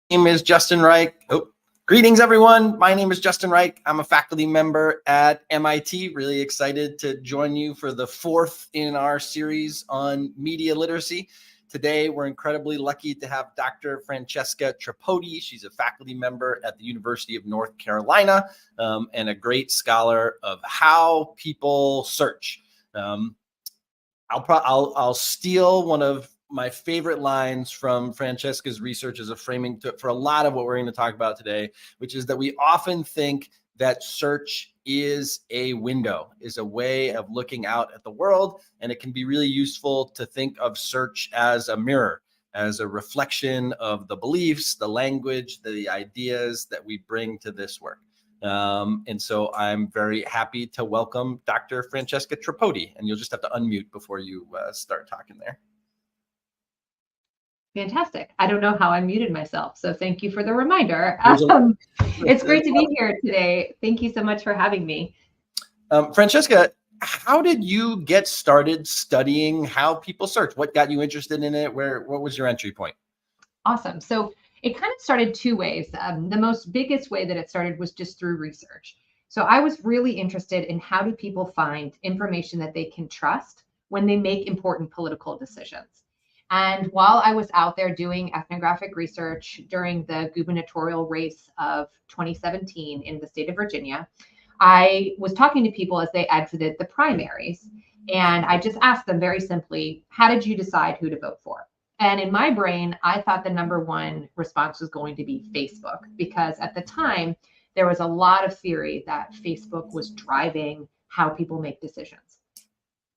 name is Justin Reich. Greetings, everyone. My name is Justin Reich. I'm a faculty member at MIT. Really excited to join you for the fourth in our series on media literacy. Today, we're incredibly lucky to have Dr. Francesca Tripodi. She's a faculty member at the University of North Carolina and a great scholar of how people search. I'll steal one of my favorite lines from Francesca's research as a framing for a lot of what we're going to talk about today, which is that we often think that search is a window, is a way of looking out at the world. And it can be really useful to think of search as a mirror, as a reflection of the beliefs, the language, the ideas that we bring to this work. And so I'm very happy to welcome Dr. Francesca Tripodi, and you'll just have to unmute before you start talking there. Fantastic. I don't know how I muted myself, so thank you for the reminder. It's great to be here today. Thank you so much for having me. Francesca, how did you get started studying how people search? What got you interested in it? What was your entry point? Awesome. So it kind of started two ways. The most biggest way that it started was just through research. So I was really interested in how do people find information that they can trust when they make important political decisions. And while I was out there doing ethnographic research during the gubernatorial race of 2017 in the state of Virginia, I was talking to people as they exited the primaries. And I just asked them very simply, how did you decide who to vote for? And in my brain, I thought the number one response was going to be Facebook, because at the time, there was a lot of theory that Facebook was driving how people make decisions.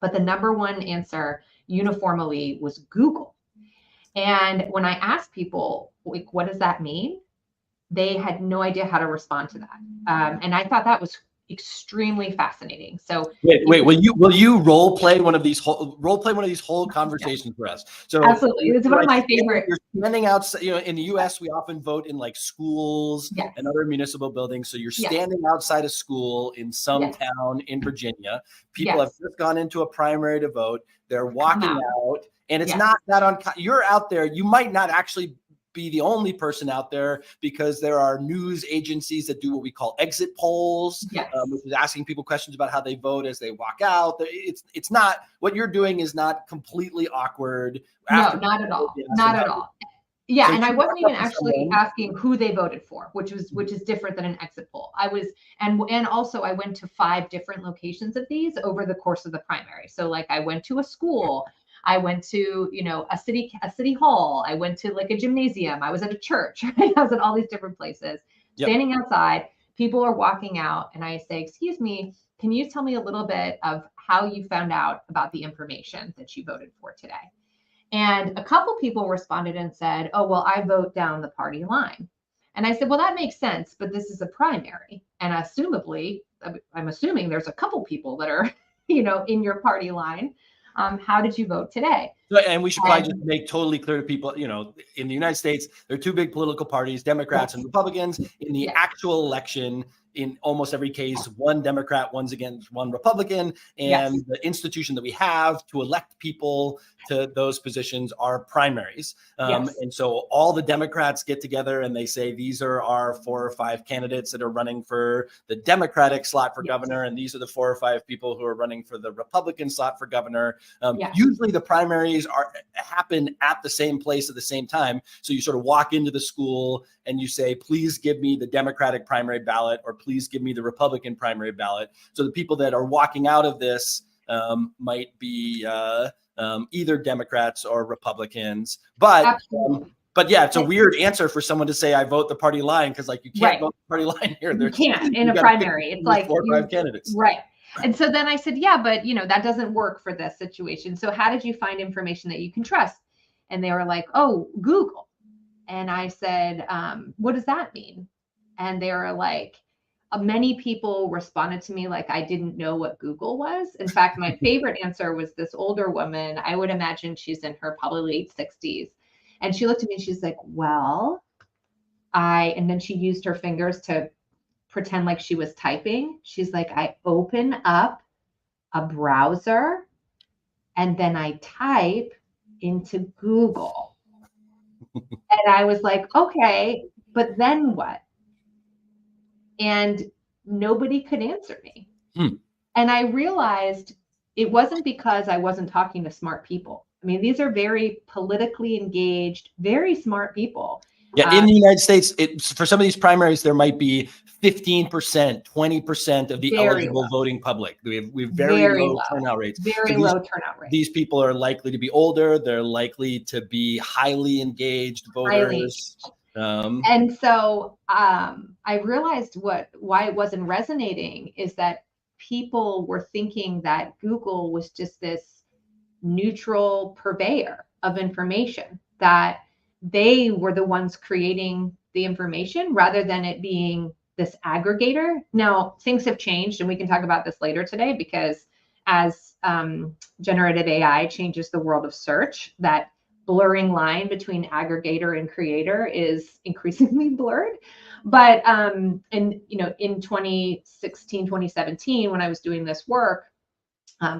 But the number one answer uniformly was Google. And when I asked people, like, what does that mean? They had no idea how to respond to that. And I thought that was extremely fascinating. So wait, will you role play one of these whole conversations for us? So absolutely, it's one of my favorite. You're standing outside. In the U.S., we often vote in like schools and other municipal buildings. So you're standing outside a school in some town in Virginia. People have just gone into a primary to vote. They're walking out, and it's not that you're out there. You might not actually be the only person out there, because there are news agencies that do what we call exit polls, which is asking people questions about how they vote as they walk out. It's not, what you're doing is not completely awkward. No, not at all. Not at all. Yeah, so and I wasn't even actually asking who they voted for, which is different than an exit poll. I was, and also I went to 5 different locations of these over the course of the primary. So like I went to a school, I went to, a city hall. I went to like a gymnasium. I was at a church. I was at all these different places, standing outside. People are walking out, and I say, "Excuse me, can you tell me a little bit of how you found out about the information that you voted for today?" And a couple people responded and said, "Oh, well, I vote down the party line." And I said, "Well, that makes sense, but this is a primary, and assumably, I'm assuming there's a couple people that are, in your party line. How did you vote today?" And we should probably just make totally clear to people, in the United States, there are 2 big political parties, Democrats and Republicans. In the actual election, in almost every case, one Democrat, one's against one Republican. And the institution that we have to elect people to those positions are primaries. And so all the Democrats get together and they say, these are our 4 or 5 candidates that are running for the Democratic slot for governor. And these are the 4 or 5 people who are running for the Republican slot for governor. Usually the primaries happen at the same place at the same time. So you sort of walk into the school and you say, please give me the Democratic primary ballot, or please give me the Republican primary ballot. So the people that are walking out of this might be either Democrats or Republicans. But yeah, it's a weird answer for someone to say, I vote the party line, because like you can't vote the party line here. You can't in a primary. It's like 4 or 5 candidates. Right. And so then I said, yeah, but that doesn't work for this situation. So how did you find information that you can trust? And they were like, oh, Google. And I said, what does that mean? And they were like, many people responded to me like I didn't know what Google was. In fact, my favorite answer was this older woman. I would imagine she's in her probably late 60s. And she looked at me and she's like, well, and then she used her fingers to pretend like she was typing. She's like, I open up a browser and then I type into Google. And I was like, okay, but then what? And nobody could answer me. And I realized it wasn't because I wasn't talking to smart people. I mean, these are very politically engaged, very smart people. Yeah, in the United States, for some of these primaries, there might be 15%, 20% of the eligible voting public. We have very low turnout rates. Very low turnout rates. These people are likely to be older. They're likely to be highly engaged voters. And so I realized why it wasn't resonating is that people were thinking that Google was just this neutral purveyor of information, that they were the ones creating the information rather than it being this aggregator. Now, things have changed, and we can talk about this later today, because as generative AI changes the world of search, that blurring line between aggregator and creator is increasingly blurred. But in 2016, 2017, when I was doing this work,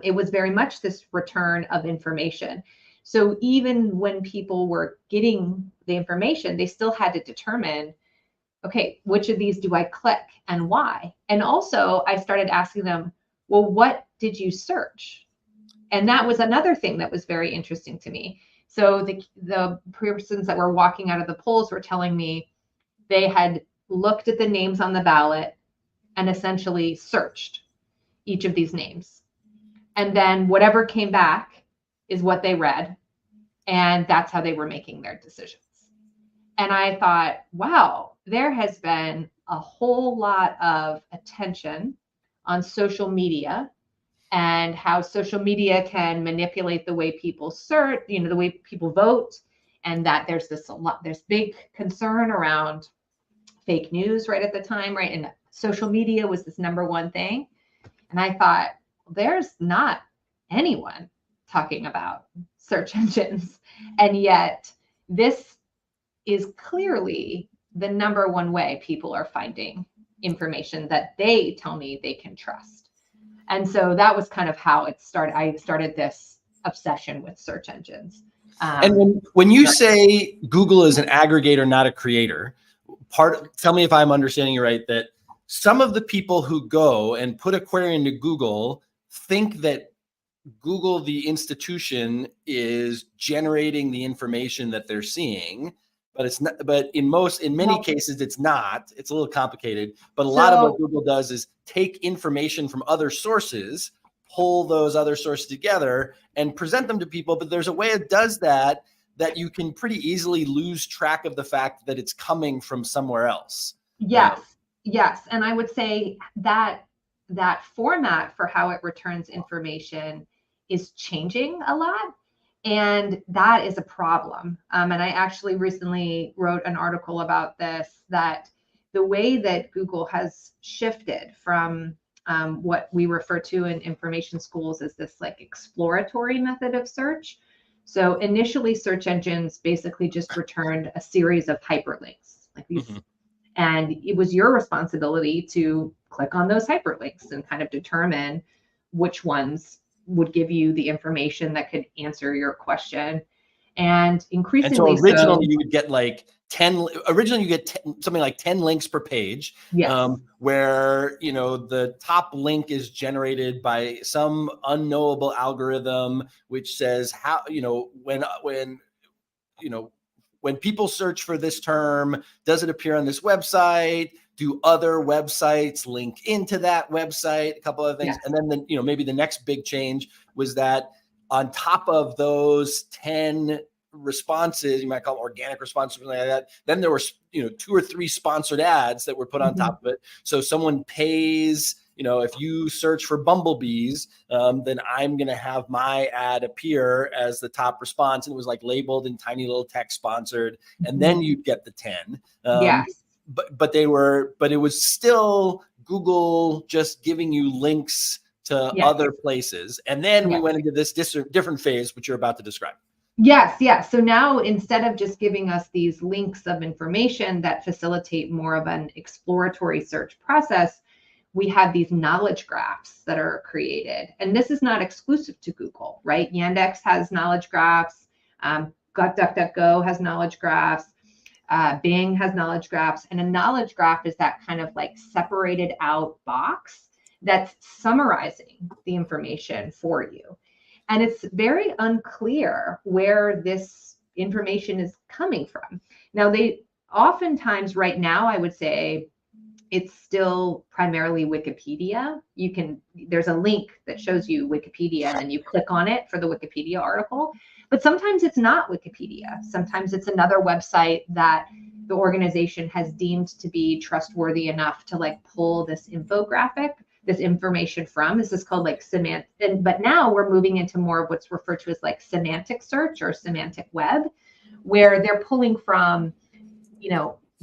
it was very much this return of information. So even when people were getting the information, they still had to determine, okay, which of these do I click and why? And also I started asking them, well, what did you search? And that was another thing that was very interesting to me. So the persons that were walking out of the polls were telling me they had looked at the names on the ballot and essentially searched each of these names. And then whatever came back is what they read. And that's how they were making their decisions. And I thought, wow, there has been a whole lot of attention on social media and how social media can manipulate the way people search, the way people vote. And that there's there's big concern around fake news right at the time, right? And social media was this number one thing. And I thought, there's not anyone talking about search engines. And yet this is clearly the number one way people are finding information that they tell me they can trust. And so that was kind of how it started. I started this obsession with search engines. And when you say Google is an aggregator, not a creator, tell me if I'm understanding you right, that some of the people who go and put a query into Google think that Google, the institution, is generating the information that they're seeing, but it's not. But in many cases, it's not. It's a little complicated. But a lot of what Google does is take information from other sources, pull those other sources together, and present them to people. But there's a way it does that you can pretty easily lose track of the fact that it's coming from somewhere else. Yes. And I would say that format for how it returns information is changing a lot. And that is a problem. And I actually recently wrote an article about this, that the way that Google has shifted from what we refer to in information schools as this like exploratory method of search. So initially, search engines basically just returned a series of hyperlinks, like these. And it was your responsibility to click on those hyperlinks and kind of determine which ones would give you the information that could answer your question. And increasingly, so originally you would get like 10. Originally, you get something like 10 links per page. Yes. Where the top link is generated by some unknowable algorithm, which says how when people search for this term, does it appear on this website? Do other websites link into that website? A couple of things. Yes. And then maybe the next big change was that on top of those 10 responses, you might call it organic responses, something like that, then there were 2 or 3 sponsored ads that were put on top of it. So someone pays, if you search for bumblebees, then I'm going to have my ad appear as the top response. And it was like labeled in tiny little text, sponsored. And then you'd get the 10. Yes. But it was still Google just giving you links to other places. And then we went into this different phase, which you're about to describe. Yes. So now instead of just giving us these links of information that facilitate more of an exploratory search process, we have these knowledge graphs that are created. And this is not exclusive to Google, right? Yandex has knowledge graphs. DuckDuckGo has knowledge graphs. Bing has knowledge graphs, and a knowledge graph is that kind of like separated out box that's summarizing the information for you. And it's very unclear where this information is coming from. Now, they oftentimes right now, I would say it's still primarily Wikipedia. There's a link that shows you Wikipedia, and then you click on it for the Wikipedia article. But sometimes it's not Wikipedia. Sometimes it's another website that the organization has deemed to be trustworthy enough to like pull this infographic, this information from. This is called like semantic, but now we're moving into more of what's referred to as like semantic search or semantic web, where they're pulling from,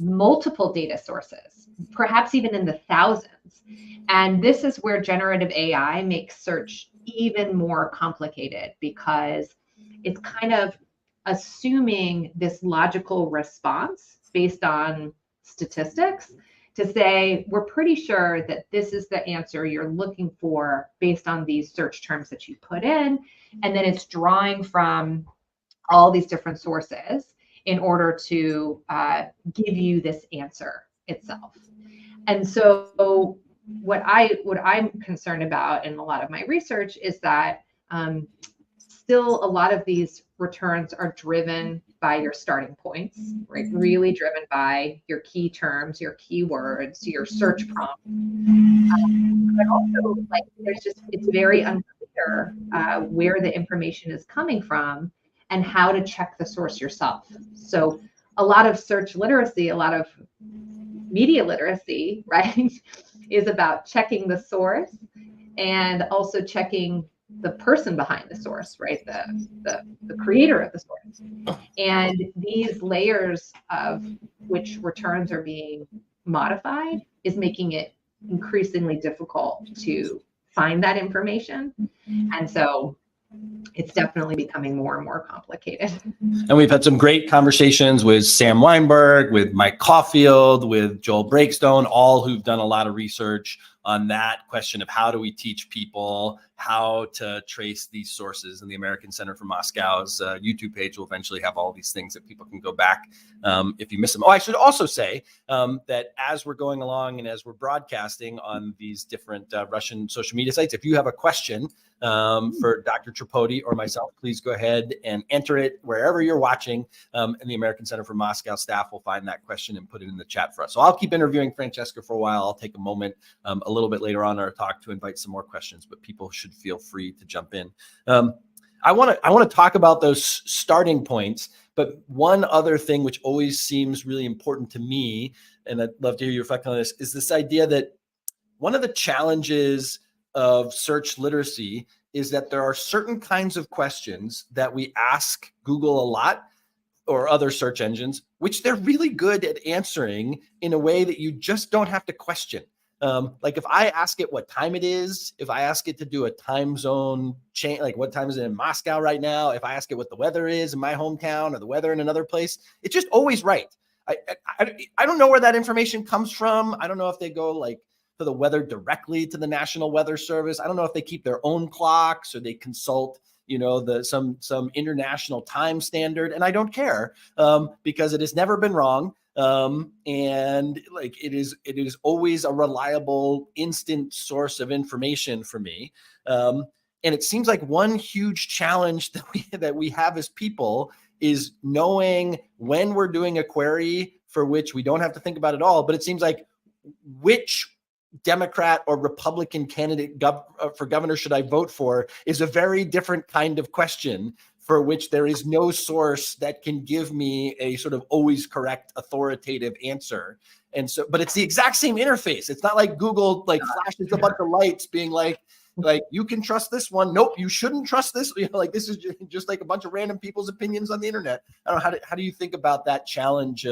multiple data sources, perhaps even in the thousands. And this is where generative AI makes search even more complicated, because it's kind of assuming this logical response based on statistics to say, we're pretty sure that this is the answer you're looking for based on these search terms that you put in. And then it's drawing from all these different sources in order to give you this answer itself. And so what I'm concerned about in a lot of my research is that still a lot of these returns are driven by your starting points, right? Really driven by your key terms, your keywords, your search prompt. But also, like, it's very unclear where the information is coming from and how to check the source yourself. So a lot of search literacy, a lot of media literacy, right, is about checking the source and also checking the person behind the source, right, the creator of the source. And these layers of which returns are being modified is making it increasingly difficult to find that information. And so it's definitely becoming more and more complicated. And we've had some great conversations with Sam Weinberg, with Mike Caulfield, with Joel Breakstone, all who've done a lot of research on that question of how do we teach people how to trace these sources. And the American Center for Moscow's YouTube page will eventually have all these things that people can go back if you miss them. Oh, I should also say that as we're going along and as we're broadcasting on these different Russian social media sites, if you have a question for Dr. Tripodi or myself, please go ahead and enter it wherever you're watching. And the American Center for Moscow staff will find that question and put it in the chat for us. So I'll keep interviewing Francesca for a while. I'll take a moment a little bit later on in our talk to invite some more questions, but people should feel free to jump in. I want to talk about those starting points, but one other thing which always seems really important to me, and I'd love to hear you reflect on this, is this idea that one of the challenges of search literacy is that there are certain kinds of questions that we ask Google a lot or other search engines, which they're really good at answering in a way that you just don't have to question. Like if I ask it what time it is, if I ask it to do a time zone change, like what time is it in Moscow right now, if I ask it what the weather is in my hometown or the weather in another place, it's just always right. I don't know where that information comes from. I don't know if they go like to the weather directly to the National Weather Service. I don't know if they keep their own clocks or they consult, some international time standard. And I don't care because it has never been wrong. And like it is always a reliable, instant source of information for me. And it seems like one huge challenge that we have as people is knowing when we're doing a query for which we don't have to think about it all. But it seems like which Democrat or Republican candidate for governor should I vote for is a very different kind of question for which there is no source that can give me a sort of always correct authoritative answer. And so, but it's the exact same interface. It's not like Google like flashes a bunch of lights being like you can trust this one. Nope, you shouldn't trust this. Like this is just like a bunch of random people's opinions on the internet. I don't know, how do you think about that challenge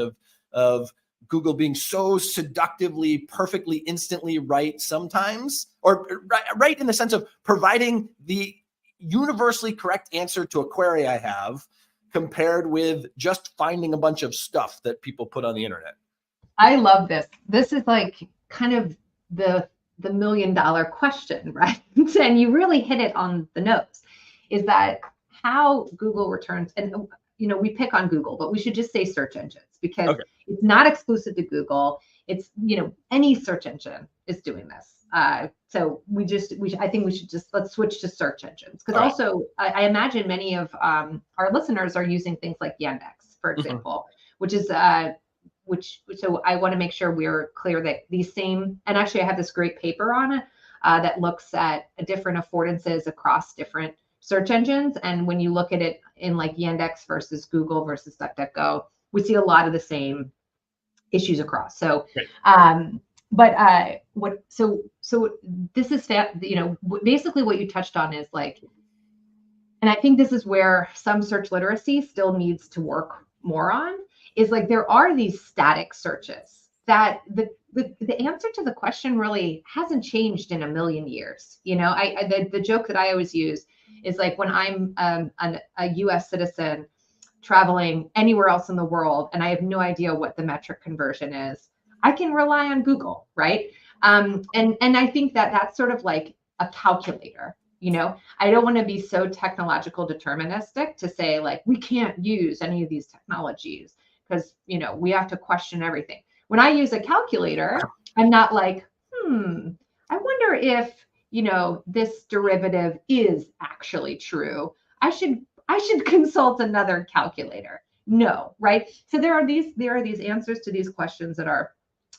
of Google being so seductively, perfectly, instantly right sometimes, or right in the sense of providing the universally correct answer to a query I have compared with just finding a bunch of stuff that people put on the internet? I love this. This is like kind of the $1 million question, right? And you really hit it on the nose, is that how Google returns. And we pick on Google, but we should just say search engines, because Okay. it's not exclusive to Google. It's, any search engine is doing this. So I think we should just, let's switch to search engines. Because also, I imagine many of our listeners are using things like Yandex, for example, which is, so I want to make sure we're clear that these same, and actually I have this great paper on it that looks at different affordances across different search engines. And when you look at it in like Yandex versus Google versus DuckDuckGo, we see a lot of the same issues across. So, so this is basically what you touched on is like, and I think this is where some search literacy still needs to work more on, is like there are these static searches that the answer to the question really hasn't changed in a million years. The joke that I always use is like, when I'm a US citizen traveling anywhere else in the world and I have no idea what the metric conversion is, I can rely on Google, right? And I think that that's sort of like a calculator. I don't want to be so technological deterministic to say like, we can't use any of these technologies because, we have to question everything. When I use a calculator, I'm not like, I wonder if, this derivative is actually true. I should consult another calculator. No, right? So there are these answers to these questions that are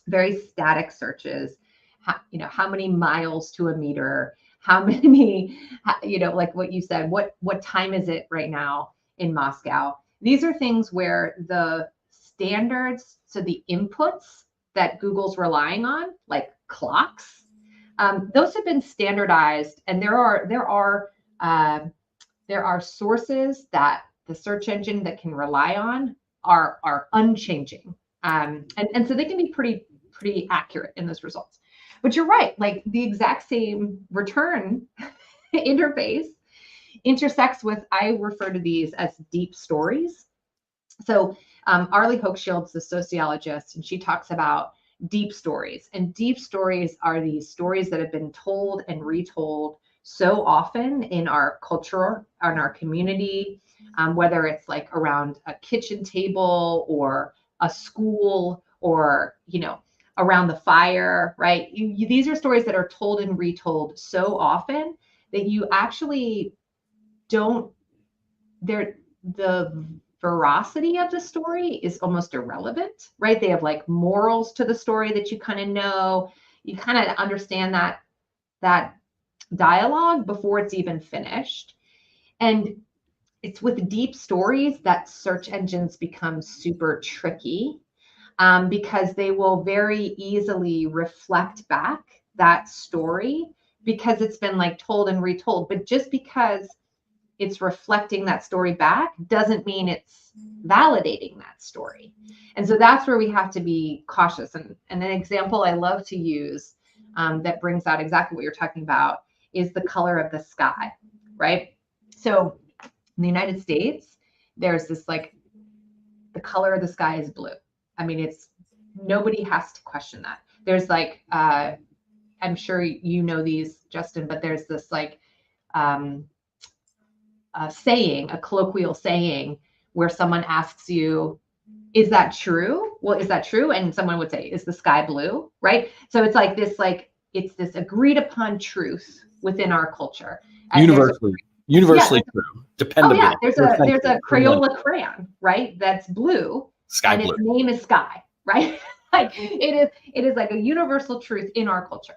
very static searches. How many miles to a meter? How many, like what you said, what time is it right now in Moscow? These are things where the standards, so the inputs that Google's relying on, like clocks, those have been standardized, and there are sources that the search engine that can rely on are unchanging, and so they can be pretty accurate in those results. But you're right, like the exact same return interface intersects with, I refer to these as deep stories. So Arlie Hochschild's the sociologist, and she talks about deep stories. And deep stories are these stories that have been told and retold so often in our culture, in our community, whether it's like around a kitchen table or a school or, around the fire, right? These are stories that are told and retold so often that you actually don't, the veracity of the story is almost irrelevant, right? They have like morals to the story that you kind of know. You kind of understand that dialogue before it's even finished. And it's with deep stories that search engines become super tricky, because they will very easily reflect back that story because it's been like told and retold. But just because it's reflecting that story back doesn't mean it's validating that story. And so that's where we have to be cautious. And an example I love to use that brings out exactly what you're talking about is the color of the sky, right? So in the United States, there's this like, the color of the sky is blue. I mean, nobody has to question that. There's like, I'm sure you know these, Justin, but there's this like a colloquial saying where someone asks you, is that true? Well, is that true? And someone would say, is the sky blue? Right? So it's like this, it's this agreed upon truth within our culture. Universally true. Dependably. Oh yeah, there's a Crayola crayon, right? That's blue. Sky and blue. Its name is Sky, right? Like it is like a universal truth in our culture.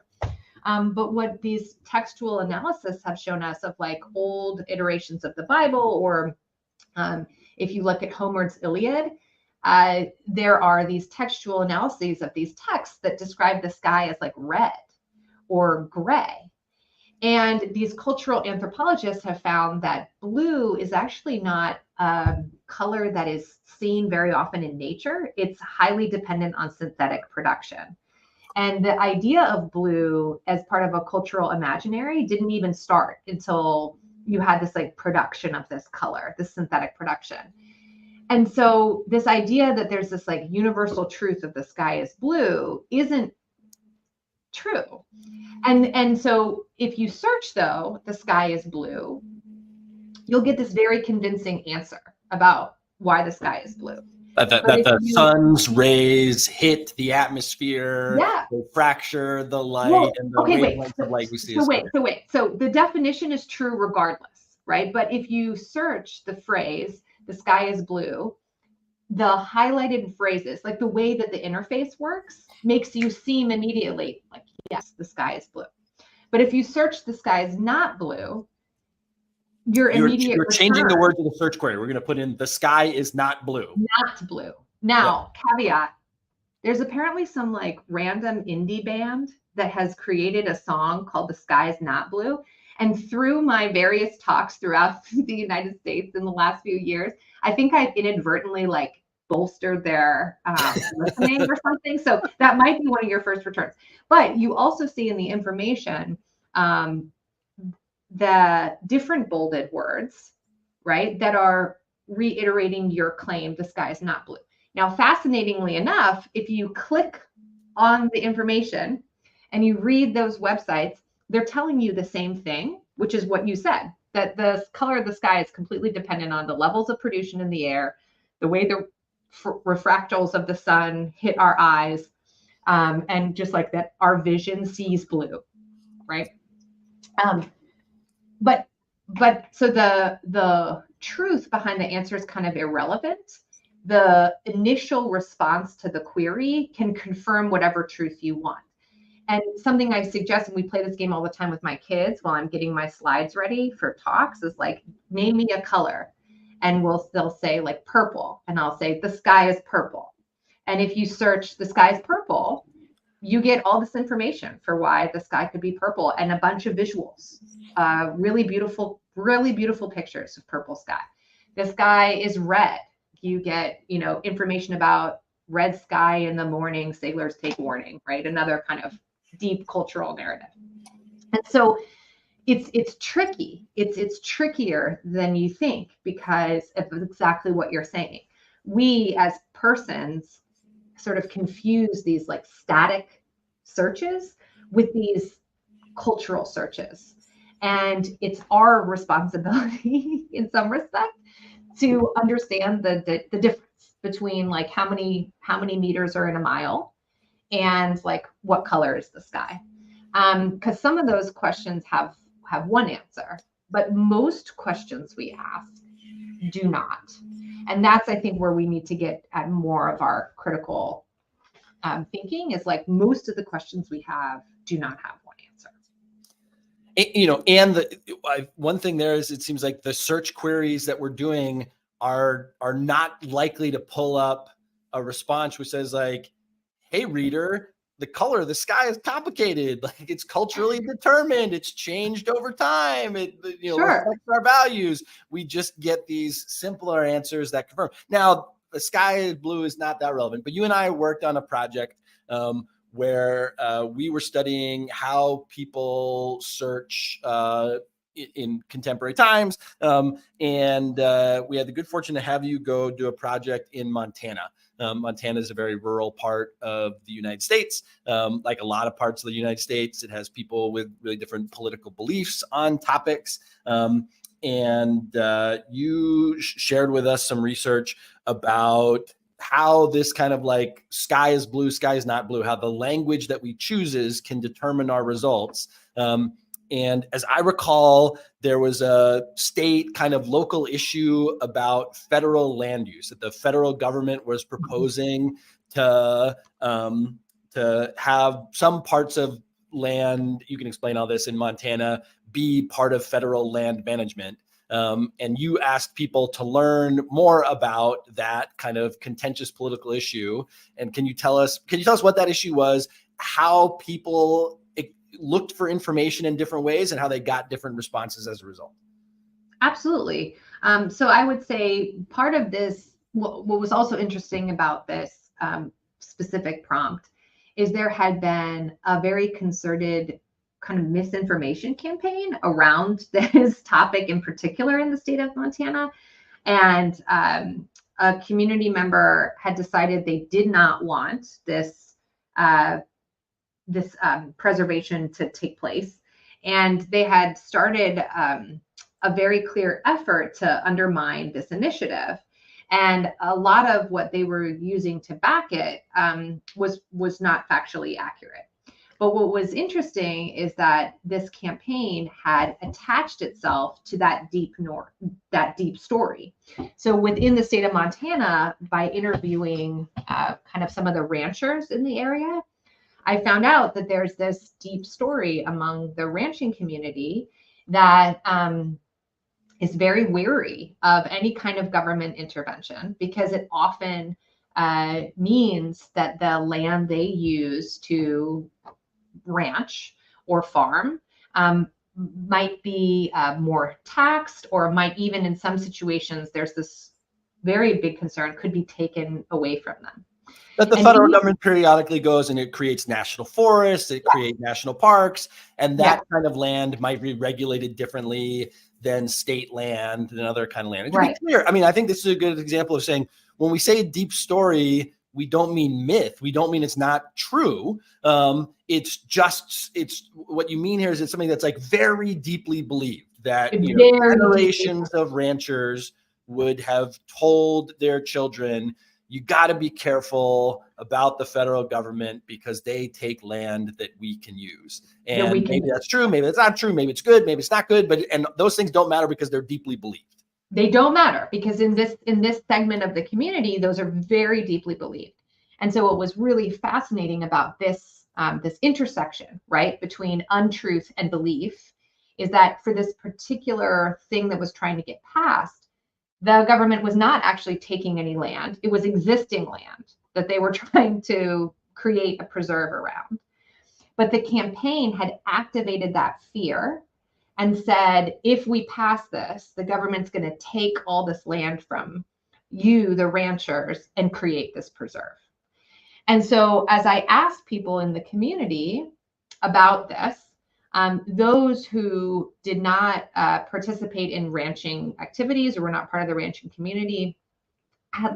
But what these textual analysis have shown us of like old iterations of the Bible, or if you look at Homer's Iliad, there are these textual analyses of these texts that describe the sky as like red or gray. And these cultural anthropologists have found that blue is actually not a color that is seen very often in nature. It's highly dependent on synthetic production. And the idea of blue as part of a cultural imaginary didn't even start until you had this like production of this color, this synthetic production. And so this idea that there's this like universal truth of the sky is blue isn't true. And so if you search though, the sky is blue, you'll get this very convincing answer about why the sky is blue. That the sun's rays hit the atmosphere, yeah, they fracture the light, and the wavelengths of light we see. So the definition is true regardless, right? But if you search the phrase, the sky is blue, the highlighted phrases, like the way that the interface works, makes you seem immediately like, yes, the sky is blue. But if you search the sky is not blue, you're changing the words of the search query. We're going to put in the sky is not blue. Not blue. Now, caveat, there's apparently some like random indie band that has created a song called The Sky is Not Blue. And through my various talks throughout the United States in the last few years, I think I've inadvertently like bolstered their listening or something. So that might be one of your first returns. But you also see in the information the different bolded words, right, that are reiterating your claim, the sky is not blue. Now, fascinatingly enough, if you click on the information and you read those websites, they're telling you the same thing, which is what you said, that the color of the sky is completely dependent on the levels of pollution in the air, the way the refractals of the sun hit our eyes, and just like that, our vision sees blue, right? But so the truth behind the answer is kind of irrelevant. The initial response to the query can confirm whatever truth you want. And something I suggest, and we play this game all the time with my kids while I'm getting my slides ready for talks, is like, name me a color. And they'll say like purple. And I'll say, the sky is purple. And if you search the sky is purple, you get all this information for why the sky could be purple and a bunch of visuals, really beautiful pictures of purple sky. The sky is red. You get, information about red sky in the morning, sailors take warning, right? Another kind of deep cultural narrative. And so it's tricky. It's trickier than you think because of exactly what you're saying. We as persons sort of confuse these like static searches with these cultural searches. And it's our responsibility in some respect to understand the difference between like how many meters are in a mile and like what color is the sky. Because some of those questions have one answer, but most questions we ask do not. And that's, I think, where we need to get at more of our critical thinking, is like most of the questions we have do not have one answer. And one thing there is, it seems like the search queries that we're doing are not likely to pull up a response which says like, hey, reader, the color of the sky is complicated. Like, it's culturally determined. It's changed over time. It reflects our values. We just get these simpler answers that confirm. Now, the sky is blue is not that relevant, but you and I worked on a project where we were studying how people search in contemporary times. And we had the good fortune to have you go do a project in Montana. Montana is a very rural part of the United States. Like a lot of parts of the United States, it has people with really different political beliefs on topics. And you shared with us some research about how this kind of like sky is blue, sky is not blue, how the language that we chooses can determine our results. And as I recall, there was a state kind of local issue about federal land use, that the federal government was proposing to have some parts of land, you can explain all this, in Montana, be part of federal land management. And you asked people to learn more about that kind of contentious political issue. And can you tell us what that issue was, how people looked for information in different ways, and how they got different responses as a result? Absolutely. So I would say part of this, what was also interesting about this specific prompt, is there had been a very concerted kind of misinformation campaign around this topic in particular in the state of Montana. And a community member had decided they did not want this preservation to take place. And they had started a very clear effort to undermine this initiative. And a lot of what they were using to back it was not factually accurate. But what was interesting is that this campaign had attached itself to that deep story. So within the state of Montana, by interviewing kind of some of the ranchers in the area, I found out that there's this deep story among the ranching community that is very wary of any kind of government intervention, because it often means that the land they use to ranch or farm might be more taxed, or might even, in some situations, there's this very big concern, could be taken away from them. That the federal government periodically goes and it creates national forests, it creates national parks, and that kind of land might be regulated differently than state land and other kind of land. And to be clear, I mean, I think this is a good example of saying, when we say deep story, we don't mean myth. We don't mean it's not true. It's what you mean here is it's something that's like very deeply believed, that generations of ranchers would have told their children, you got to be careful about the federal government because they take land that we can use. And maybe that's true, maybe that's not true, maybe it's good, maybe it's not good, and those things don't matter because they're deeply believed. They don't matter because in this segment of the community, those are very deeply believed. And so what was really fascinating about this intersection, right, between untruth and belief, is that for this particular thing that was trying to get passed, the government was not actually taking any land. It was existing land that they were trying to create a preserve around. But the campaign had activated that fear and said, if we pass this, the government's going to take all this land from you, the ranchers, and create this preserve. And so as I asked people in the community about this, those who did not participate in ranching activities or were not part of the ranching community had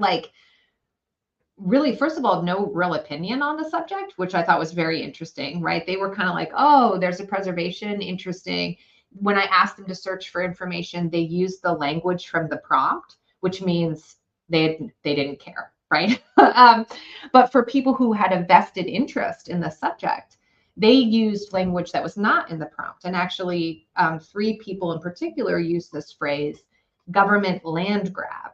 really, first of all, no real opinion on the subject, which I thought was very interesting, right? They were kind of like, oh, there's a preservation, interesting. When I asked them to search for information, they used the language from the prompt, which means they didn't care, right? But for people who had a vested interest in the subject, they used language that was not in the prompt. And actually, 3 people in particular used this phrase, government land grab,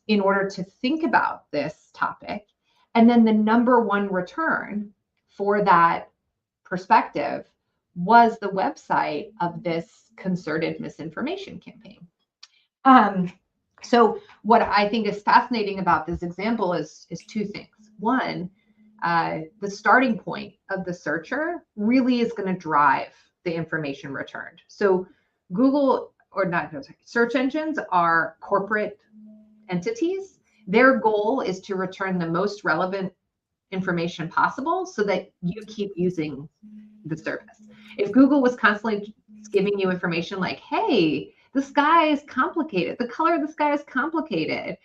in order to think about this topic. And then the number one return for that perspective was the website of this concerted misinformation campaign. So what I think is fascinating about this example is 2 things. One, the starting point of the searcher really is going to drive the information returned. So search engines are corporate entities. Their goal is to return the most relevant information possible so that you keep using the service. If Google was constantly giving you information like, hey, the sky is complicated, the color of the sky is complicated,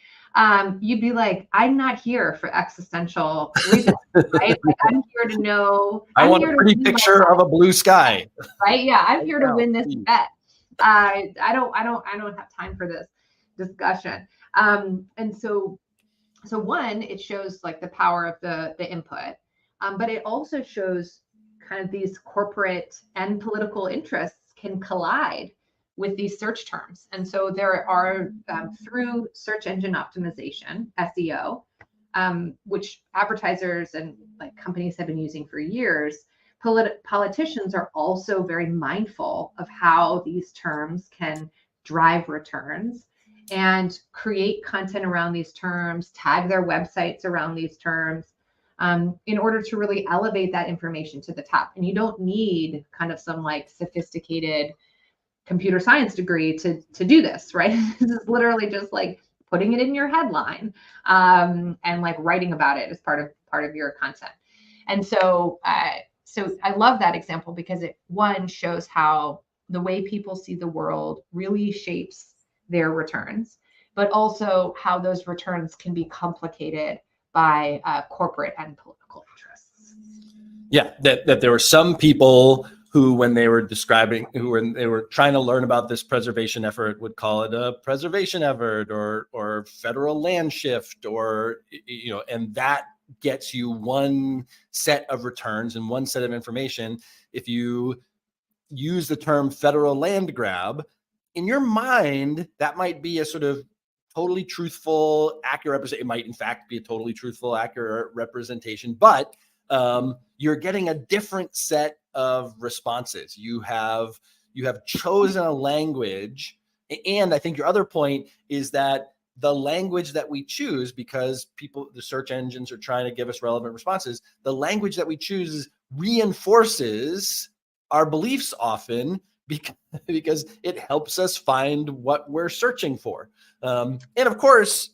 you'd be like, I'm not here for existential reasons, right? Like, I'm here to know. I want a pretty picture of a blue sky, right? Yeah, I'm here to win this bet. I don't have time for this discussion. And so one, it shows like the power of the input, but it also shows kind of these corporate and political interests can collide with these search terms. And so there are, through search engine optimization, SEO, which advertisers and companies have been using for years, politicians are also very mindful of how these terms can drive returns and create content around these terms, tag their websites around these terms, in order to really elevate that information to the top. And you don't need kind of some sophisticated computer science degree to do this, right? This is literally just putting it in your headline, and writing about it as part of your content. And so I love that example because it, one, shows how the way people see the world really shapes their returns, but also how those returns can be complicated by corporate and political interests. Yeah, that there were some people who, when they were when they were trying to learn about this preservation effort, would call it a preservation effort or federal land shift, or, and that gets you one set of returns and one set of information. If you use the term federal land grab, in your mind, that might be a sort of totally truthful, accurate representation. It might, in fact, be a totally truthful, accurate representation, but you're getting a different set of responses. You have chosen a language, and I think your other point is that the language that we choose, because the search engines are trying to give us relevant responses, the language that we choose reinforces our beliefs often, because it helps us find what we're searching for. And of course,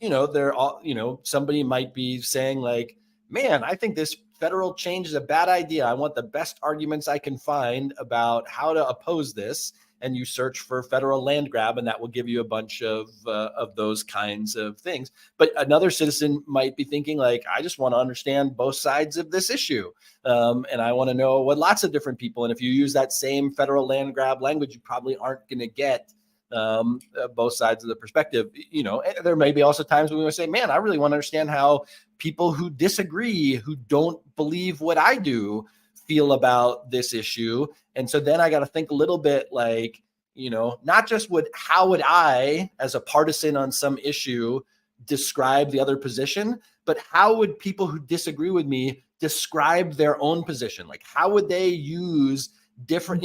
somebody might be saying like, man, I think this federal change is a bad idea. I want the best arguments I can find about how to oppose this. And you search for federal land grab, and that will give you a bunch of those kinds of things. But another citizen might be thinking like, I just want to understand both sides of this issue. And I want to know what lots of different people, and if you use that same federal land grab language, you probably aren't going to get both sides of the perspective. There may be also times when we would say, man, I really want to understand how people who disagree, who don't believe what I do, feel about this issue. And so then I got to think a little bit like, not just how would I, as a partisan on some issue, describe the other position, but how would people who disagree with me describe their own position? Like, how would they use different,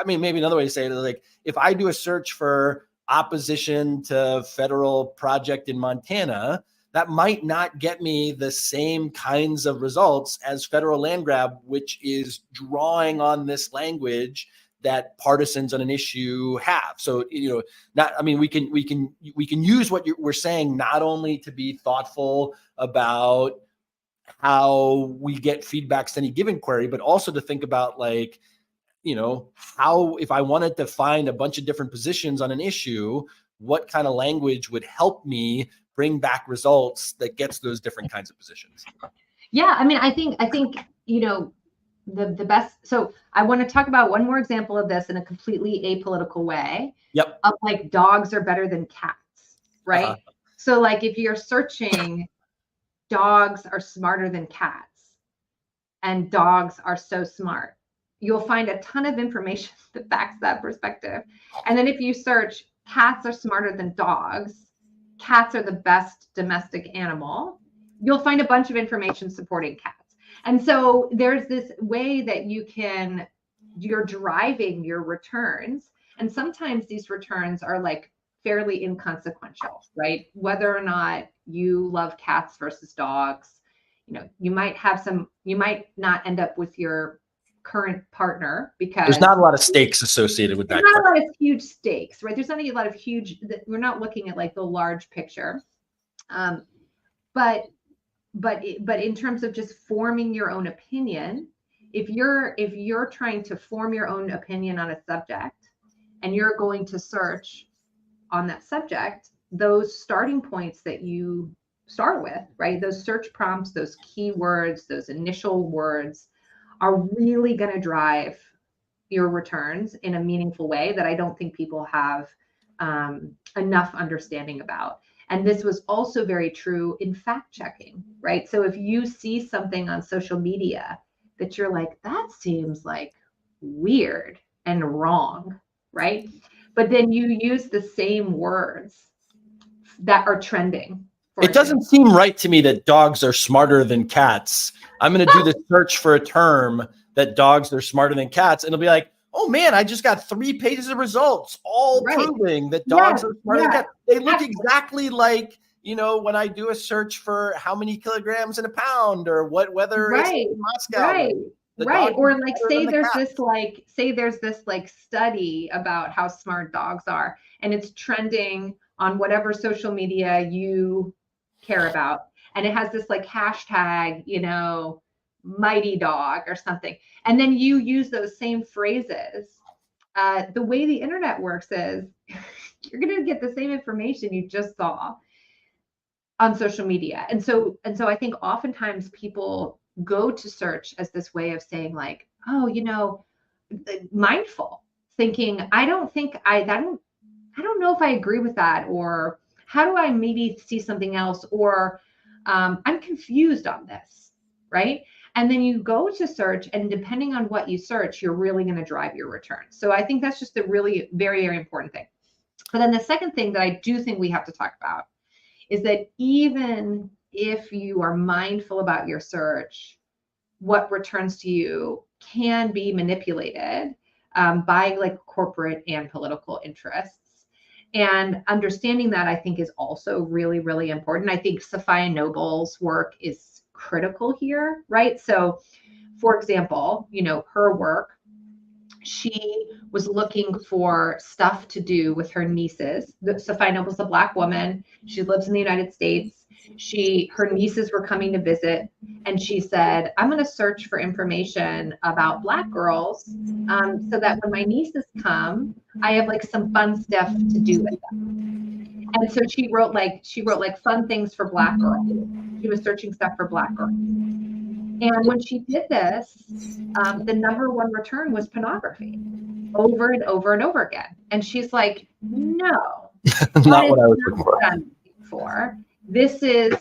maybe another way to say it is like, if I do a search for opposition to federal project in Montana, that might not get me the same kinds of results as federal land grab, which is drawing on this language that partisans on an issue have. So, we can use what we're saying not only to be thoughtful about how we get feedbacks to any given query, but also to think about like, how, if I wanted to find a bunch of different positions on an issue, what kind of language would help me bring back results that gets those different kinds of positions. Yeah, I think the best. So I want to talk about one more example of this in a completely apolitical way. Yep. Of like, dogs are better than cats, right? So like, if you're searching dogs are smarter than cats and dogs are so smart, you'll find a ton of information that backs that perspective. And then if you search cats are smarter than dogs, cats are the best domestic animal, you'll find a bunch of information supporting cats. And so there's this way that you're driving your returns. And sometimes these returns are like fairly inconsequential, right? Whether or not you love cats versus dogs, you might not end up with your current partner because there's not a lot of stakes associated with that. There's not a lot of huge stakes, right? There's not a lot of huge, we're not looking at like the large picture. But in terms of just forming your own opinion, if you're trying to form your own opinion on a subject and you're going to search on that subject, those starting points that you start with, right? Those search prompts, those keywords, those initial words are really going to drive your returns in a meaningful way that I don't think people have enough understanding about. And this was also very true in fact checking, right? So if you see something on social media that you're like, that seems like weird and wrong, right? But then you use the same words that are trending. It doesn't seem right to me that dogs are smarter than cats. I'm going to do this search for a term that dogs are smarter than cats. And it'll be like, oh man, I just got 3 pages of results, all proving that dogs are smarter than cats. They look exactly like, when I do a search for how many kilograms in a pound or whether it's in Moscow. Right. Or like, say there's this study about how smart dogs are, and it's trending on whatever social media you care about. And it has this like hashtag, mighty dog or something. And then you use those same phrases. The way the internet works is you're going to get the same information you just saw on social media. And so I think oftentimes people go to search as this way of saying like, oh, mindful, thinking, I don't know if I agree with that, or how do I maybe see something else, or I'm confused on this, right? And then you go to search, and depending on what you search, you're really going to drive your returns. So I think that's just a really very, very important thing. But then the second thing that I do think we have to talk about is that even if you are mindful about your search, what returns to you can be manipulated by like corporate and political interests. And understanding that, I think, is also really, really important. I think Safiya Noble's work is critical here, right? So, for example, her work, she was looking for stuff to do with her nieces. Safiya Noble's a Black woman. She lives in the United States. Her nieces were coming to visit, and she said, I'm going to search for information about Black girls so that when my nieces come, I have like some fun stuff to do with them. And so she wrote like fun things for Black girls. She was searching stuff for Black girls. And when she did this, the number one return was pornography, over and over and over again. And she's like, no, not what I was looking for. This is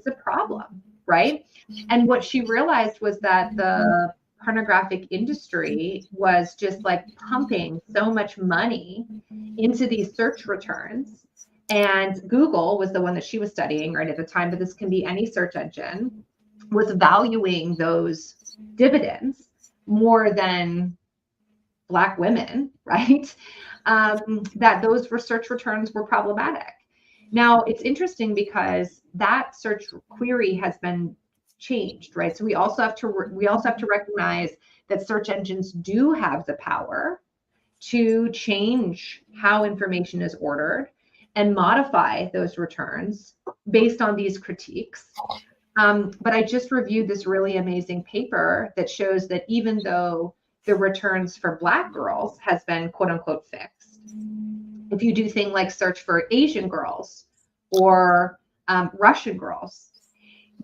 a problem, right? And what she realized was that the pornographic industry was just like pumping so much money into these search returns. And Google was the one that she was studying right at the time, but this can be any search engine, was valuing those dividends more than Black women, right? That those research returns were problematic. Now, it's interesting because that search query has been changed, right? So we also have to recognize that search engines do have the power to change how information is ordered and modify those returns based on these critiques. But I just reviewed this really amazing paper that shows that even though the returns for Black girls has been quote unquote fixed, if you do things like search for Asian girls or Russian girls,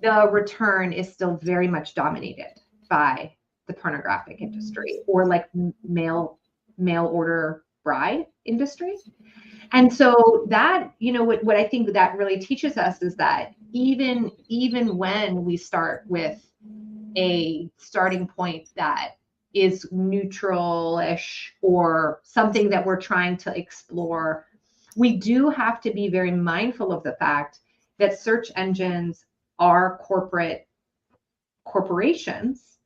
the return is still very much dominated by the pornographic industry or like mail order bride industry. And so that, what I think that really teaches us is that even when we start with a starting point that is neutral-ish or something that we're trying to explore, we do have to be very mindful of the fact that search engines are corporations,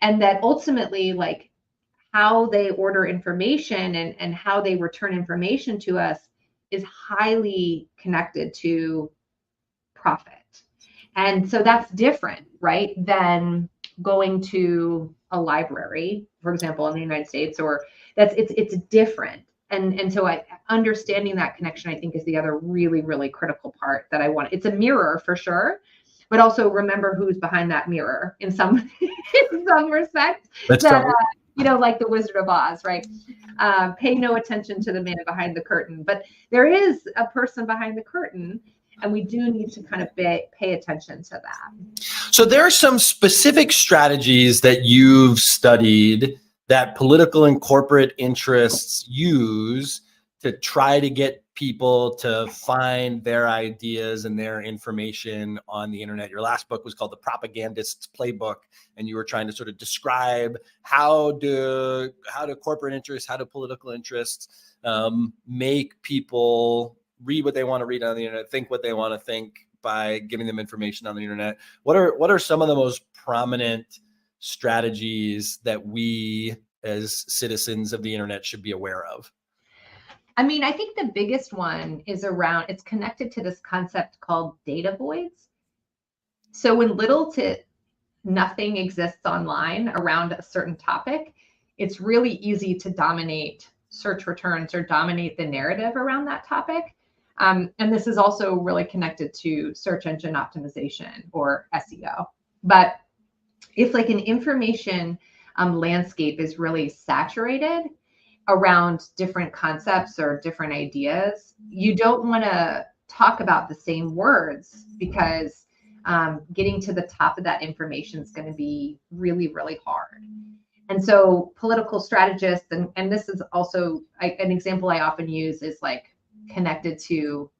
and that ultimately, like, how they order information and how they return information to us is highly connected to profit. And so that's different, right, than going to a library, for example, in the United States, or it's different. And so understanding that connection, I think, is the other really, really critical part that I want. It's a mirror for sure, but also remember who's behind that mirror in some respect. That's like the Wizard of Oz, right? Pay no attention to the man behind the curtain, but there is a person behind the curtain, and we do need to kind of pay attention to that. So there are some specific strategies that you've studied that political and corporate interests use to try to get people to find their ideas and their information on the internet. Your last book was called The Propagandist's Playbook, and you were trying to sort of describe how do corporate interests, how do political interests make people read what they want to read on the internet, think what they want to think by giving them information on the internet. What are some of the most prominent strategies that we as citizens of the internet should be aware of? I mean, I think the biggest one is it's connected to this concept called data voids. So when little to nothing exists online around a certain topic, it's really easy to dominate search returns or dominate the narrative around that topic. And this is also really connected to search engine optimization or SEO. But if like an information landscape is really saturated around different concepts or different ideas, you don't want to talk about the same words, because getting to the top of that information is going to be really, really hard. And so political strategists, and this is also an example I often use is like connected to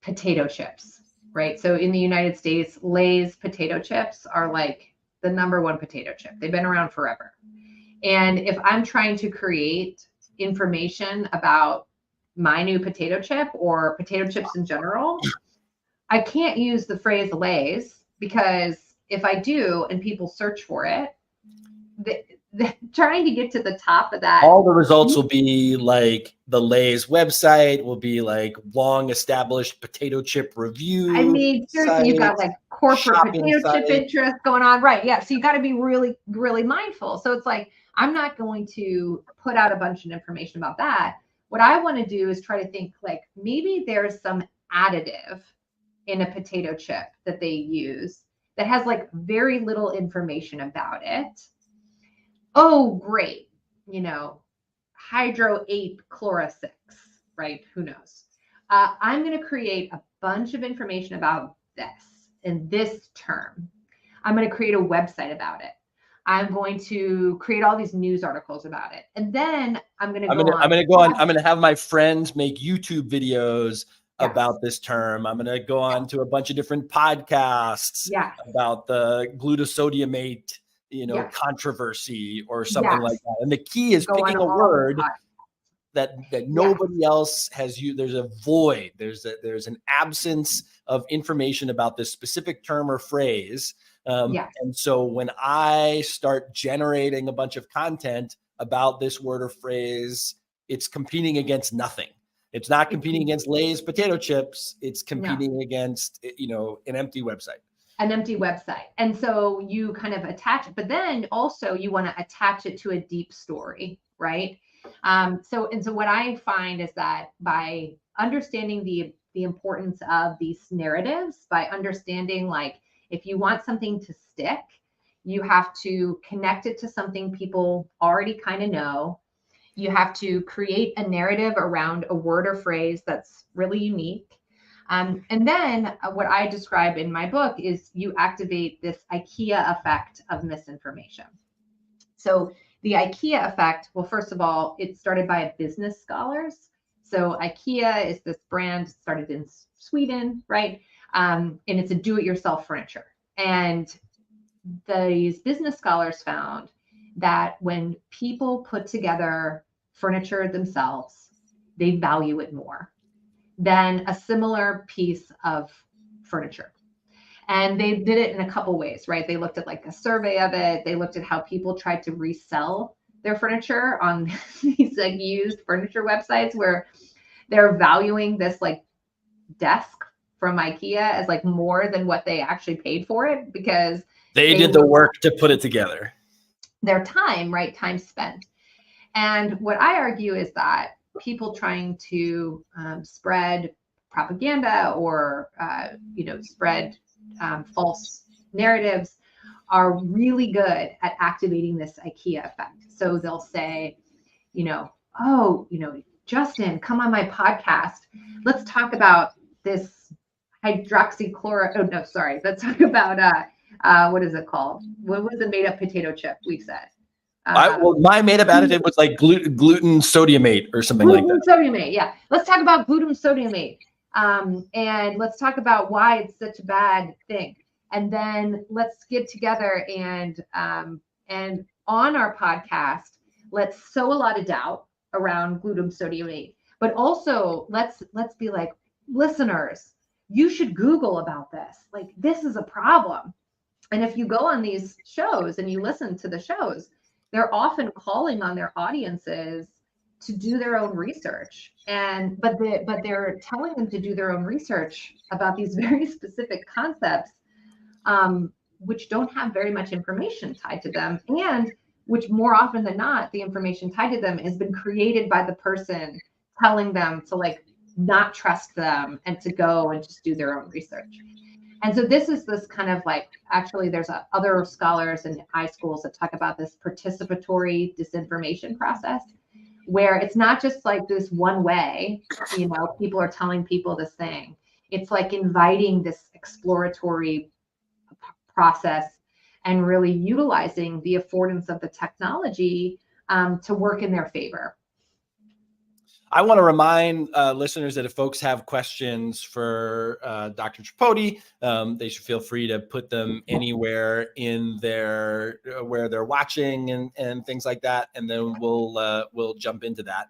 potato chips, right? So in the United States, Lay's potato chips are like the #1 potato chip. They've been around forever. And if I'm trying to create information about my new potato chip or potato chips in general, I can't use the phrase Lay's, because if I do and people search for it, trying to get to the top of that. All the results will be like the Lay's website, will be like long established potato chip review. I mean, seriously, you've got like corporate potato chip interest going on. Right. Yeah. So you got to be really, really mindful. So it's like, I'm not going to put out a bunch of information about that. What I want to do is try to think like maybe there's some additive in a potato chip that they use that has like very little information about it. Oh, great. Hydro 8 chloro 6, right? Who knows? I'm going to create a bunch of information about this in this term. I'm going to create a website about it. I'm going to create all these news articles about it. And then I'm going to have my friends make YouTube videos about this term. I'm going to go on to a bunch of different podcasts about the glutathione controversy or something like that. And the key is picking a word that nobody else has used. There's a void. There's an absence of information about this specific term or phrase. And so when I start generating a bunch of content about this word or phrase, it's competing against nothing. It's not competing against Lay's potato chips. It's competing against, an empty website. An empty website. And so you kind of attach it, but then also you want to attach it to a deep story, right? So what I find is that by understanding the importance of these narratives, by understanding like if you want something to stick, you have to connect it to something people already kind of know. You have to create a narrative around a word or phrase that's really unique. And then what I describe in my book is you activate this IKEA effect of misinformation. So the IKEA effect, well, first of all, it started by business scholars. So IKEA is this brand started in Sweden, right? And it's a do-it-yourself furniture. And these business scholars found that when people put together furniture themselves, they value it more than a similar piece of furniture. And they did it in a couple ways, right? They looked at like a survey of it. They looked at how people tried to resell their furniture on these like used furniture websites where they're valuing this like desk from IKEA as like more than what they actually paid for it because they did the work to put it together. Their time, right? Time spent. And what I argue is that people trying to spread propaganda or spread false narratives are really good at activating this IKEA effect. So they'll say, Justin, come on my podcast. Let's talk about this hydroxychloro. Oh no, sorry. Let's talk about what is it called? What was the made up potato chip we said? My made-up additive was like gluten sodiumate or something like that. Sodiumate, yeah. Let's talk about gluten sodiumate, and let's talk about why it's such a bad thing. And then let's get together and on our podcast, let's sow a lot of doubt around gluten sodiumate, but also let's be like, listeners, you should Google about this. Like, this is a problem. And if you go on these shows and you listen to the shows, they're often calling on their audiences to do their own research. But they're telling them to do their own research about these very specific concepts, which don't have very much information tied to them, and which more often than not, the information tied to them has been created by the person telling them to like not trust them and to go and just do their own research. And so this kind of like, actually there's other scholars and iSchools that talk about this participatory disinformation process, where it's not just like this one way, people are telling people this thing. It's like inviting this exploratory process and really utilizing the affordance of the technology to work in their favor. I want to remind listeners that if folks have questions for Dr. Tripodi, they should feel free to put them anywhere in their where they're watching and things like that, and then we'll jump into that.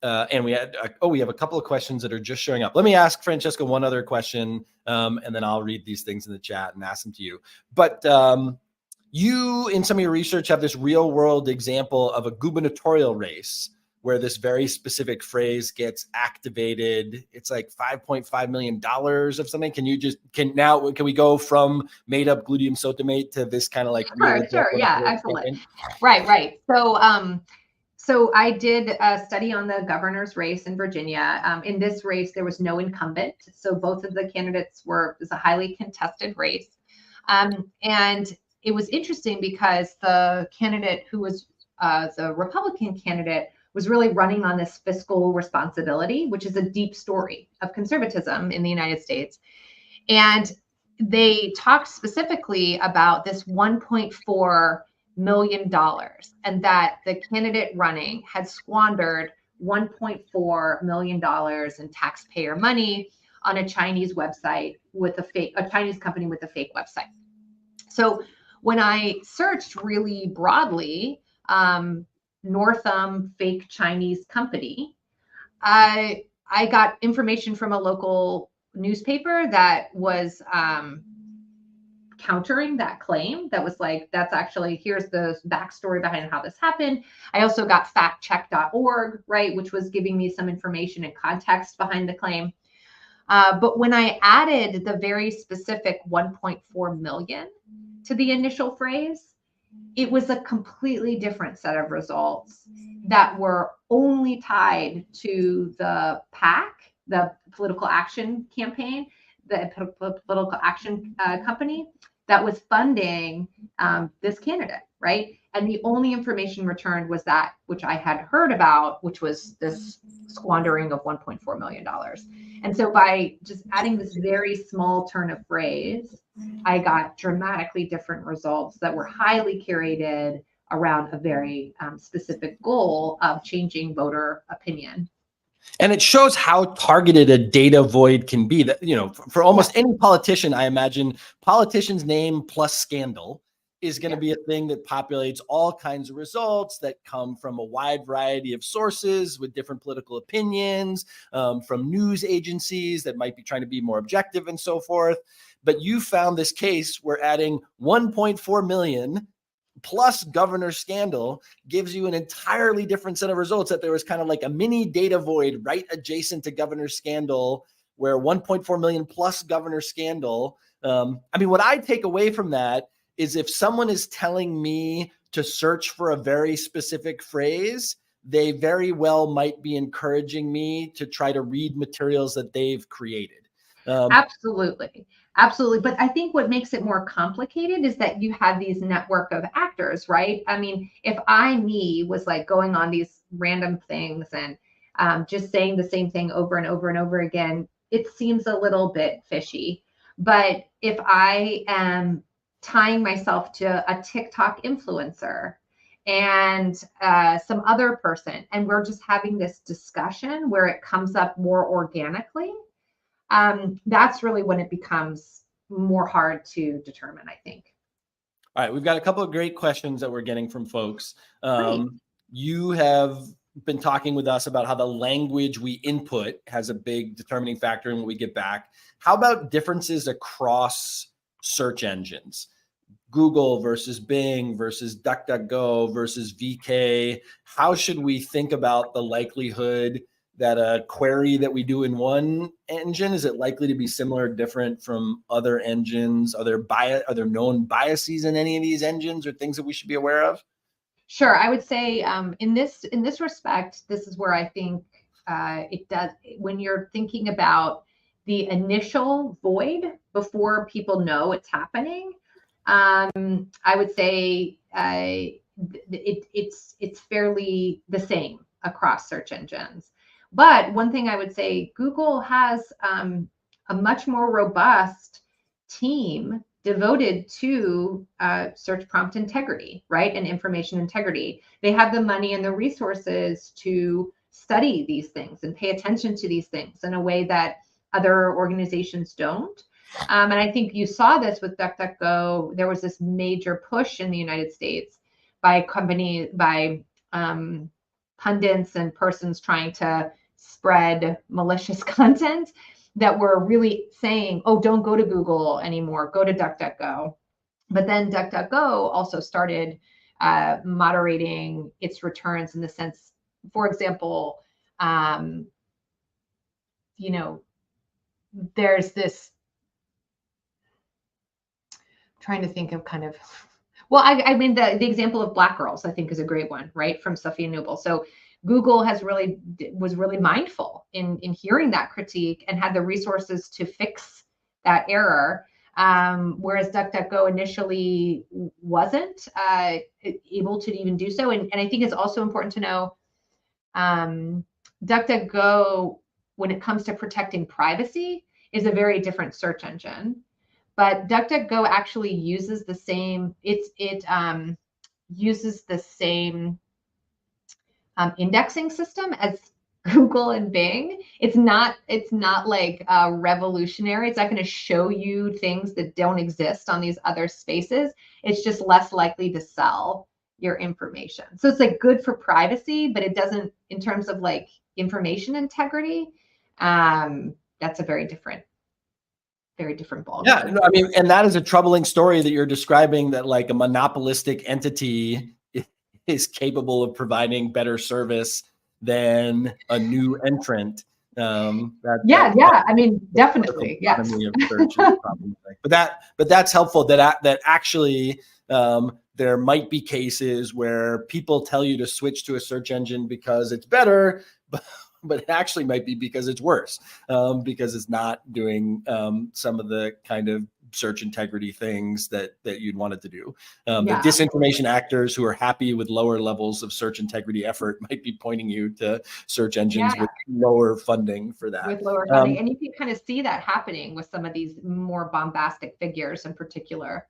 And we have a couple of questions that are just showing up. Let me ask Francesca one other question, and then I'll read these things in the chat and ask them to you. But you, in some of your research, have this real world example of a gubernatorial race where this very specific phrase gets activated. It's like $5.5 million of something. Can we go from made up gluteum sotomate to this kind of like Sure. Yeah, excellent. Right. So I did a study on the governor's race in Virginia. In this race, there was no incumbent. So both of the candidates it was a highly contested race. And it was interesting because the candidate who was the Republican candidate was really running on this fiscal responsibility, which is a deep story of conservatism in the United States. And they talked specifically about this $1.4 million and that the candidate running had squandered $1.4 million in taxpayer money on a Chinese website with a Chinese company with a fake website. So when I searched really broadly, Northam fake Chinese company, I got information from a local newspaper that was countering that claim. That was like, that's actually, here's the backstory behind how this happened. I also got factcheck.org, right, which was giving me some information and context behind the claim. But when I added the very specific 1.4 million to the initial phrase, it was a completely different set of results that were only tied to the PAC, the political action campaign, the political action company that was funding this candidate, right? And the only information returned was that which I had heard about, which was this squandering of $1.4 million. And so by just adding this very small turn of phrase, I got dramatically different results that were highly curated around a very specific goal of changing voter opinion. And it shows how targeted a data void can be. That, you know, for almost any politician, I imagine politician's name plus scandal is going to be a thing that populates all kinds of results that come from a wide variety of sources with different political opinions, from news agencies that might be trying to be more objective and so forth. But you found this case where adding 1.4 million plus governor scandal gives you an entirely different set of results, that there was kind of like a mini data void right adjacent to governor scandal, where 1.4 million plus governor scandal. I mean, what I take away from that is if someone is telling me to search for a very specific phrase, they very well might be encouraging me to try to read materials that they've created. Absolutely. But I think what makes it more complicated is that you have these network of actors, right? I mean, if me was like going on these random things and just saying the same thing over and over and over again, it seems a little bit fishy. But if I am tying myself to a TikTok influencer and some other person, and we're just having this discussion where it comes up more organically, that's really when it becomes more hard to determine, I think. All right, we've got a couple of great questions that we're getting from folks. Great. You have been talking with us about how the language we input has a big determining factor in what we get back. How about differences across search engines? Google versus Bing versus DuckDuckGo versus VK. How should we think about the likelihood that a query that we do in one engine, is it likely to be similar or different from other engines? Are there known biases in any of these engines or things that we should be aware of? Sure. I would say in this respect, this is where I think it does, when you're thinking about the initial void before people know it's happening, I would say it's fairly the same across search engines. But one thing I would say, Google has a much more robust team devoted to search prompt integrity, right? And information integrity. They have the money and the resources to study these things and pay attention to these things in a way that other organizations don't. And I think you saw this with DuckDuckGo. There was this major push in the United States by pundits and persons trying to spread malicious content that were really saying, oh, don't go to Google anymore, go to DuckDuckGo. But then DuckDuckGo also started moderating its returns in the sense, for example, there's this, I'm trying to think of kind of, well, I mean, the example of Black girls, I think, is a great one, right? From Safiya Noble. So Google was really mindful in hearing that critique and had the resources to fix that error. Whereas DuckDuckGo initially wasn't able to even do so. And I think it's also important to know DuckDuckGo, when it comes to protecting privacy, is a very different search engine. But DuckDuckGo actually uses the same, uses the same indexing system as Google and Bing. It's not like revolutionary. It's not going to show you things that don't exist on these other spaces. It's just less likely to sell your information. So it's like good for privacy, but it doesn't, in terms of like information integrity, that's a very different ballgame. Yeah, no, I mean, and that is a troubling story that you're describing, that like a monopolistic entity is capable of providing better service than a new entrant. I mean, definitely, yeah. But that's helpful. That actually there might be cases where people tell you to switch to a search engine because it's better, but it actually might be because it's worse, because it's not doing some of the kind of search integrity things that you'd want it to do. The disinformation actors who are happy with lower levels of search integrity effort might be pointing you to search engines with lower funding for that. With lower funding, and you can kind of see that happening with some of these more bombastic figures in particular.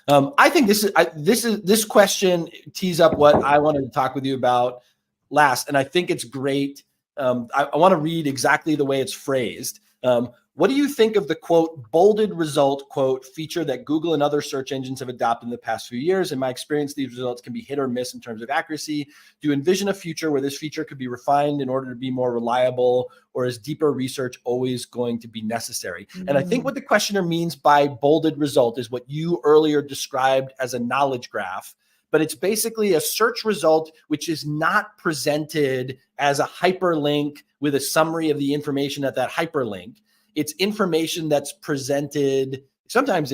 I think this question tees up what I wanted to talk with you about last, and I think it's great. I want to read exactly the way it's phrased. What do you think of the quote, bolded result quote feature that Google and other search engines have adopted in the past few years? In my experience, these results can be hit or miss in terms of accuracy. Do you envision a future where this feature could be refined in order to be more reliable, or is deeper research always going to be necessary? Mm-hmm. And I think what the questioner means by bolded result is what you earlier described as a knowledge graph. But it's basically a search result which is not presented as a hyperlink with a summary of the information at that hyperlink. It's information that's presented sometimes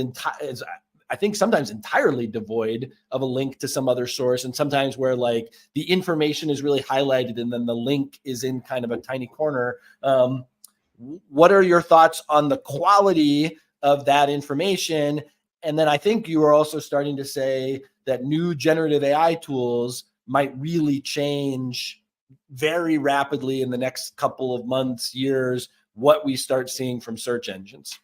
sometimes entirely devoid of a link to some other source, and sometimes where like the information is really highlighted and then the link is in kind of a tiny corner. What are your thoughts on the quality of that information? And then I think you are also starting to say that new generative AI tools might really change very rapidly in the next couple of months, years, what we start seeing from search engines.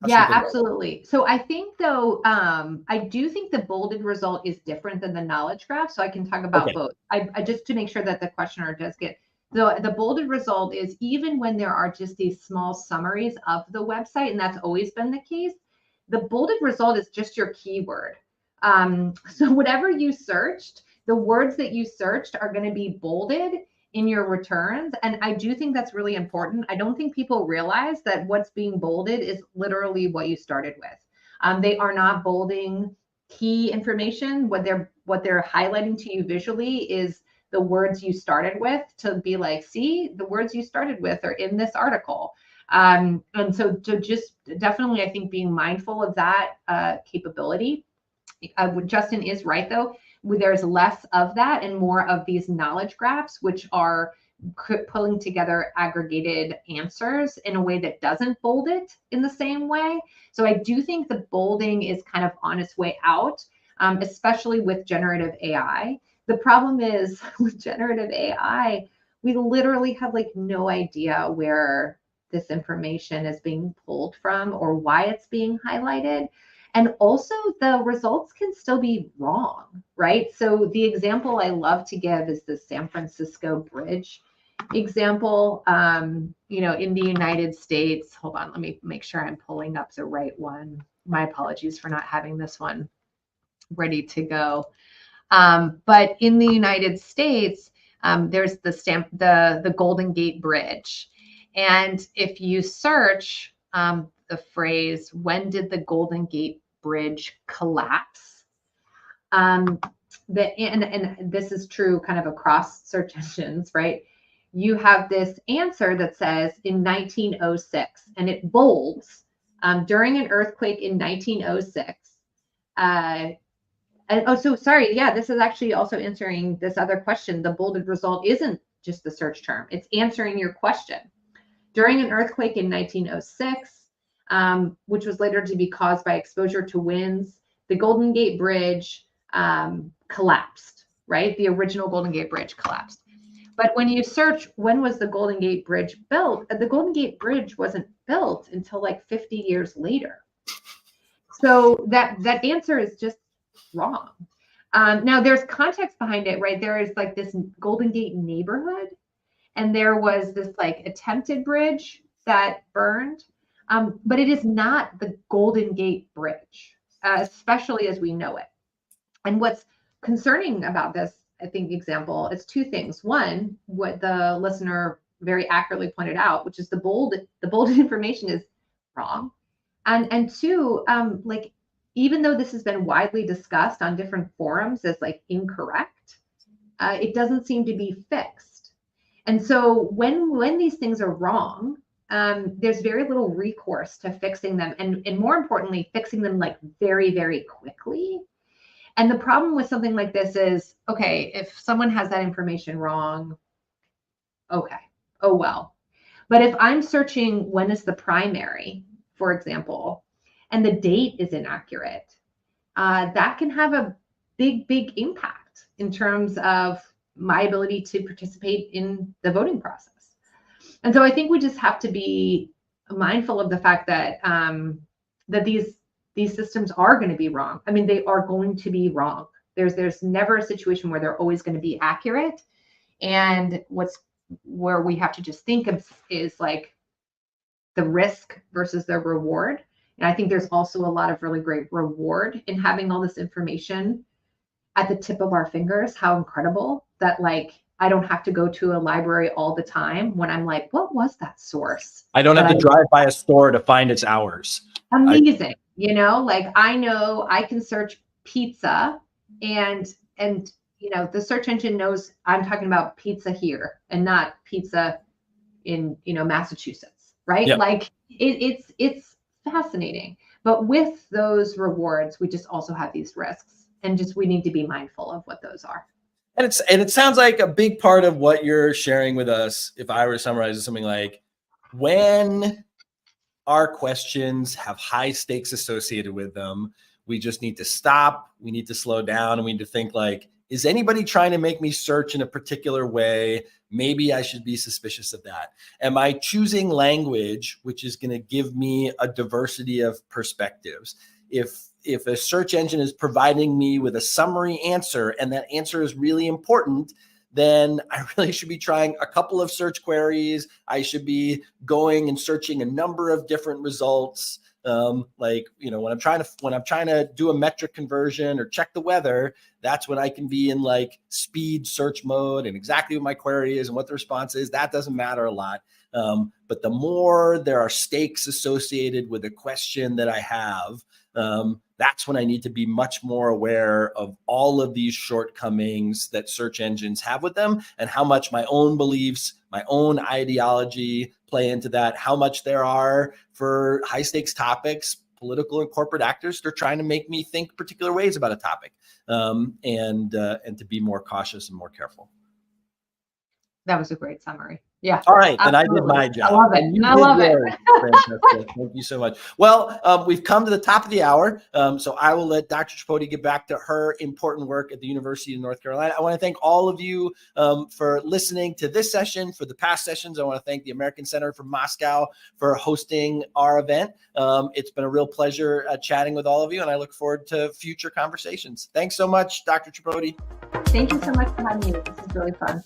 Yeah, absolutely. So I think though, I do think the bolded result is different than the knowledge graph. So I can talk about both. I just to make sure that the questioner does get, the bolded result is even when there are just these small summaries of the website, and that's always been the case, the bolded result is just your keyword. So whatever you searched, the words that you searched are going to be bolded in your returns. And I do think that's really important. I don't think people realize that what's being bolded is literally what you started with. They are not bolding key information. What they're highlighting to you visually is the words you started with, to be like, see, the words you started with are in this article. And so to just definitely, I think being mindful of that capability. Justin is right though. There's less of that and more of these knowledge graphs, which are pulling together aggregated answers in a way that doesn't bold it in the same way. So I do think the bolding is kind of on its way out, especially with generative AI. The problem is with generative AI, we literally have like no idea where this information is being pulled from or why it's being highlighted. And also the results can still be wrong, right? So the example I love to give is the San Francisco Bridge example. You know, in the United States, hold on, let me make sure I'm pulling up the right one. My apologies for not having this one ready to go. But in the United States, there's the Golden Gate Bridge. And if you search the phrase, when did the Golden Gate Bridge collapse? And this is true kind of across search engines, right? You have this answer that says in 1906, and it bolds, during an earthquake in 1906. Oh, so sorry. Yeah, this is actually also answering this other question. The bolded result isn't just the search term. It's answering your question. During an earthquake in 1906, which was later to be caused by exposure to winds, the Golden Gate Bridge collapsed, right? The original Golden Gate Bridge collapsed. But when you search, when was the Golden Gate Bridge built? The Golden Gate Bridge wasn't built until like 50 years later. So that answer is just wrong. Now there's context behind it, right? There is like this Golden Gate neighborhood, and there was this like attempted bridge that burned, but it is not the Golden Gate Bridge, especially as we know it. And what's concerning about this, I think, example is two things. One, what the listener very accurately pointed out, which is the bolded information is wrong. And two, like, even though this has been widely discussed on different forums as like incorrect, it doesn't seem to be fixed. And so when these things are wrong, there's very little recourse to fixing them, and more importantly, fixing them like very, very quickly. And the problem with something like this is, okay, if someone has that information wrong, okay, oh well. But if I'm searching when is the primary, for example, and the date is inaccurate, that can have a big, big impact in terms of my ability to participate in the voting process. And so I think we just have to be mindful of the fact that that these systems are going to be wrong. I mean, they are going to be wrong. There's never a situation where they're always going to be accurate. And where we have to just think of is like the risk versus the reward. And I think there's also a lot of really great reward in having all this information at the tip of our fingers. How incredible that, like, I don't have to go to a library all the time when I'm like, what was that source? I don't have to drive by a store to find its hours. Amazing. You know, like I know I can search pizza and you know, the search engine knows I'm talking about pizza here and not pizza in, you know, Massachusetts, right? Yep. Like it's fascinating. But with those rewards, we just also have these risks, and just we need to be mindful of what those are. And it sounds like a big part of what you're sharing with us, if I were to summarize, is something like, when our questions have high stakes associated with them, we just need to stop. We need to slow down, and we need to think like, is anybody trying to make me search in a particular way? Maybe I should be suspicious of that. Am I choosing language which is going to give me a diversity of perspectives? If a search engine is providing me with a summary answer and that answer is really important, then I really should be trying a couple of search queries. I should be going and searching a number of different results. Like, you know, when I'm trying to do a metric conversion or check the weather, that's when I can be in like speed search mode and exactly what my query is and what the response is. That doesn't matter a lot. But the more there are stakes associated with a question that I have, that's when I need to be much more aware of all of these shortcomings that search engines have with them, and how much my own beliefs, my own ideology play into that, how much there are for high stakes topics. Political and corporate actors, they're trying to make me think particular ways about a topic, and to be more cautious and more careful. That was a great summary. Yeah. All right, and I did Absolutely. my job. I love it. And you I did love it. yours, Francesca. Thank you so much. Well, we've come to the top of the hour, so I will let Dr. Tripodi get back to her important work at the University of North Carolina. I want to thank all of you for listening to this session, for the past sessions. I want to thank the American Center from Moscow for hosting our event. It's been a real pleasure chatting with all of you, and I look forward to future conversations. Thanks so much, Dr. Tripodi. Thank you so much for having me. This is really fun.